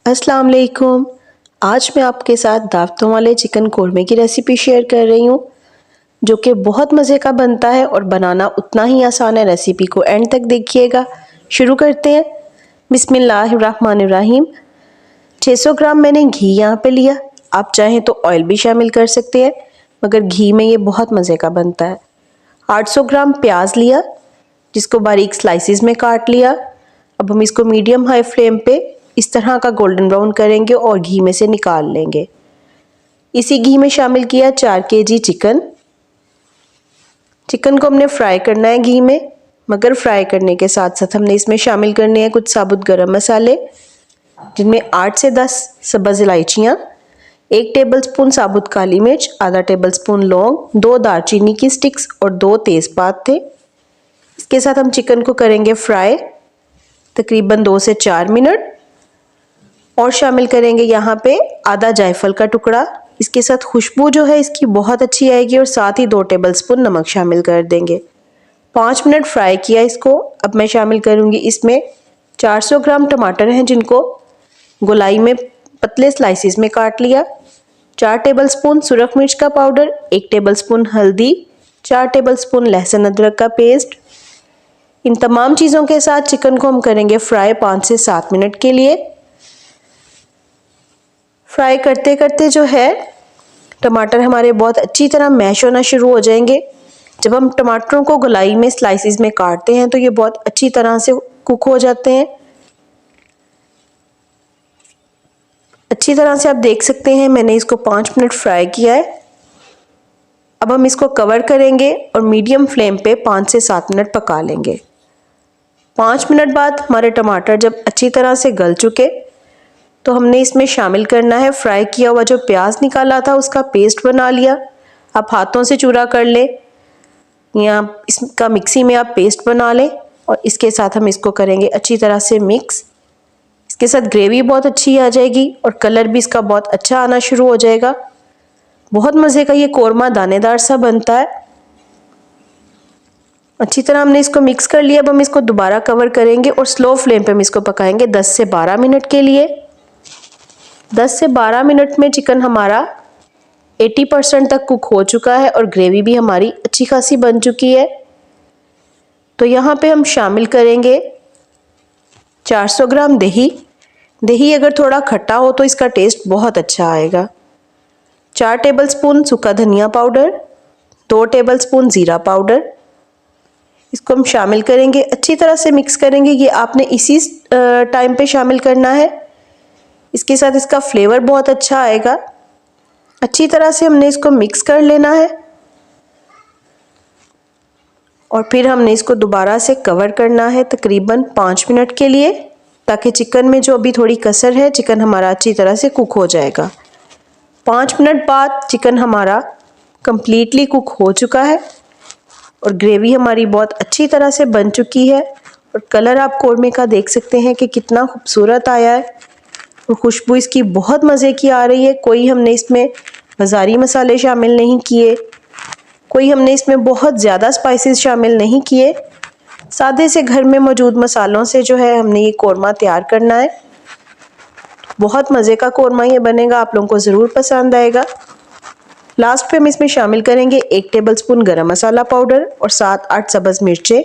अस्सलाम वालेकुम। आज मैं आपके साथ दावतों वाले चिकन कोरमा की रेसिपी शेयर कर रही हूँ, जो कि बहुत मज़े का बनता है और बनाना उतना ही आसान है। रेसिपी को एंड तक देखिएगा। शुरू करते हैं। बिस्मिल्लाहिर्रहमानिर्रहीम। 600 ग्राम मैंने घी यहाँ पे लिया। आप चाहें तो ऑयल भी शामिल कर सकते हैं, मगर घी में ये बहुत मज़े का बनता है। 800 ग्राम प्याज लिया, जिसको बारीक स्लाइसिस में काट लिया। अब हम इसको मीडियम हाई फ्लेम पे इस तरह का गोल्डन ब्राउन करेंगे और घी में से निकाल लेंगे। इसी घी में शामिल किया 4 केजी चिकन। चिकन को हमने फ्राई करना है घी में, मगर फ्राई करने के साथ साथ हमने इसमें शामिल करने हैं कुछ साबुत गरम मसाले, जिनमें 8 से 10 सब्ज़ इलायचियाँ, 1 टेबलस्पून साबुत काली मिर्च, आधा टेबलस्पून लौंग, 2 दालचीनी की स्टिक्स और 2 तेज़पात थे। इसके साथ हम चिकन को करेंगे फ्राई तकरीबन 2 से 4 मिनट और शामिल करेंगे यहाँ पे आधा जायफल का टुकड़ा। इसके साथ खुशबू जो है इसकी बहुत अच्छी आएगी और साथ ही 2 टेबलस्पून नमक शामिल कर देंगे। 5 मिनट फ्राई किया इसको। अब मैं शामिल करूँगी इसमें 400 ग्राम टमाटर हैं, जिनको गोलाई में पतले स्लाइसिस में काट लिया। 4 टेबलस्पून सुरख मिर्च का पाउडर, 1 टेबलस्पून हल्दी, 4 टेबलस्पून लहसुन अदरक का पेस्ट। इन तमाम चीज़ों के साथ चिकन को हम करेंगे फ्राई 5 से 7 मिनट के लिए। फ्राई करते करते जो है टमाटर हमारे बहुत अच्छी तरह मैश होना शुरू हो जाएंगे। जब हम टमाटरों को गोलाई में स्लाइसिस में काटते हैं तो ये बहुत अच्छी तरह से कुक हो जाते हैं। अच्छी तरह से आप देख सकते हैं मैंने इसको 5 मिनट फ्राई किया है। अब हम इसको कवर करेंगे और मीडियम फ्लेम पे 5 से 7 मिनट पका लेंगे। 5 मिनट बाद हमारे टमाटर जब अच्छी तरह से गल चुके तो हमने इसमें शामिल करना है फ्राई किया हुआ जो प्याज निकाला था, उसका पेस्ट बना लिया। आप हाथों से चूरा कर ले या इसका मिक्सी में आप पेस्ट बना लें और इसके साथ हम इसको करेंगे अच्छी तरह से मिक्स। इसके साथ ग्रेवी बहुत अच्छी आ जाएगी और कलर भी इसका बहुत अच्छा आना शुरू हो जाएगा। बहुत मज़े का ये कोरमा दानेदार सा बनता है। अच्छी तरह हमने इसको मिक्स कर लिया। अब हम इसको दोबारा कवर करेंगे और स्लो फ्लेम पे हम इसको पकाएंगे 10 से 12 मिनट के लिए। 10 से 12 मिनट में चिकन हमारा 80% तक कुक हो चुका है और ग्रेवी भी हमारी अच्छी खासी बन चुकी है। तो यहाँ पे हम शामिल करेंगे 400 ग्राम दही। दही अगर थोड़ा खट्टा हो तो इसका टेस्ट बहुत अच्छा आएगा। 4 टेबलस्पून सूखा धनिया पाउडर, 2 टेबलस्पून ज़ीरा पाउडर। इसको हम शामिल करेंगे, अच्छी तरह से मिक्स करेंगे। ये आपने इसी टाइम पे शामिल करना है, इसके साथ इसका फ्लेवर बहुत अच्छा आएगा। अच्छी तरह से हमने इसको मिक्स कर लेना है और फिर हमने इसको दोबारा से कवर करना है तकरीबन 5 मिनट के लिए, ताकि चिकन में जो अभी थोड़ी कसर है चिकन हमारा अच्छी तरह से कुक हो जाएगा। 5 मिनट बाद चिकन हमारा कंप्लीटली कुक हो चुका है और ग्रेवी हमारी बहुत अच्छी तरह से बन चुकी है और कलर आप कोरमे का देख सकते हैं कि कितना खूबसूरत आया है और खुशबू इसकी बहुत मज़े की आ रही है। कोई हमने इसमें बाज़ारी मसाले शामिल नहीं किए, कोई हमने इसमें बहुत ज़्यादा स्पाइसेस शामिल नहीं किए। सादे से घर में मौजूद मसालों से जो है हमने ये कोरमा तैयार करना है। बहुत मज़े का कोरमा ये बनेगा, आप लोगों को ज़रूर पसंद आएगा। लास्ट पे हम इसमें शामिल करेंगे 1 टेबलस्पून गरम मसाला पाउडर और 7-8 सब्ज़ मिर्चें।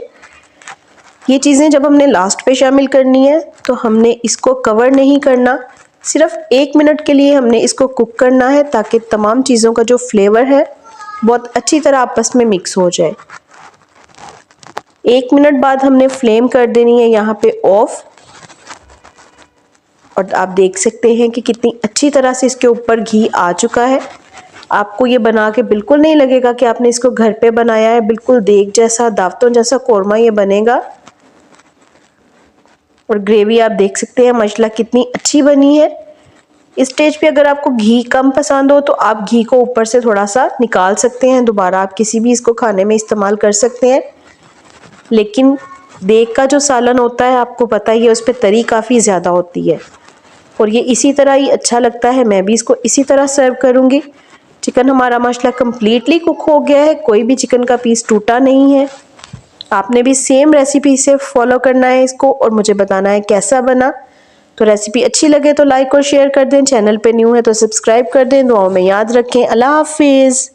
ये चीज़ें जब हमने लास्ट पे शामिल करनी है तो हमने इसको कवर नहीं करना, सिर्फ 1 मिनट के लिए हमने इसको कुक करना है, ताकि तमाम चीज़ों का जो फ्लेवर है बहुत अच्छी तरह आपस में मिक्स हो जाए। 1 मिनट बाद हमने फ्लेम कर देनी है यहाँ पे ऑफ और आप देख सकते हैं कि कितनी अच्छी तरह से इसके ऊपर घी आ चुका है। आपको ये बना के बिल्कुल नहीं लगेगा कि आपने इसको घर पे बनाया है, बिल्कुल देग जैसा दावतों जैसा कोरमा ये बनेगा। और ग्रेवी आप देख सकते हैं माशाल्लाह कितनी अच्छी बनी है। इस स्टेज पे अगर आपको घी कम पसंद हो तो आप घी को ऊपर से थोड़ा सा निकाल सकते हैं, दोबारा आप किसी भी इसको खाने में इस्तेमाल कर सकते हैं। लेकिन देग का जो सालन होता है आपको पता ही है, उस पर तरी काफ़ी ज़्यादा होती है और ये इसी तरह ही अच्छा लगता है। मैं भी इसको इसी तरह सर्व करूँगी। चिकन हमारा माशाल्लाह कम्प्लीटली कुक हो गया है, कोई भी चिकन का पीस टूटा नहीं है। आपने भी सेम रेसिपी से फॉलो करना है इसको और मुझे बताना है कैसा बना। तो रेसिपी अच्छी लगे तो लाइक और शेयर कर दें, चैनल पे न्यू है तो सब्सक्राइब कर दें। दुआओं में याद रखें। अल्लाह हाफिज़।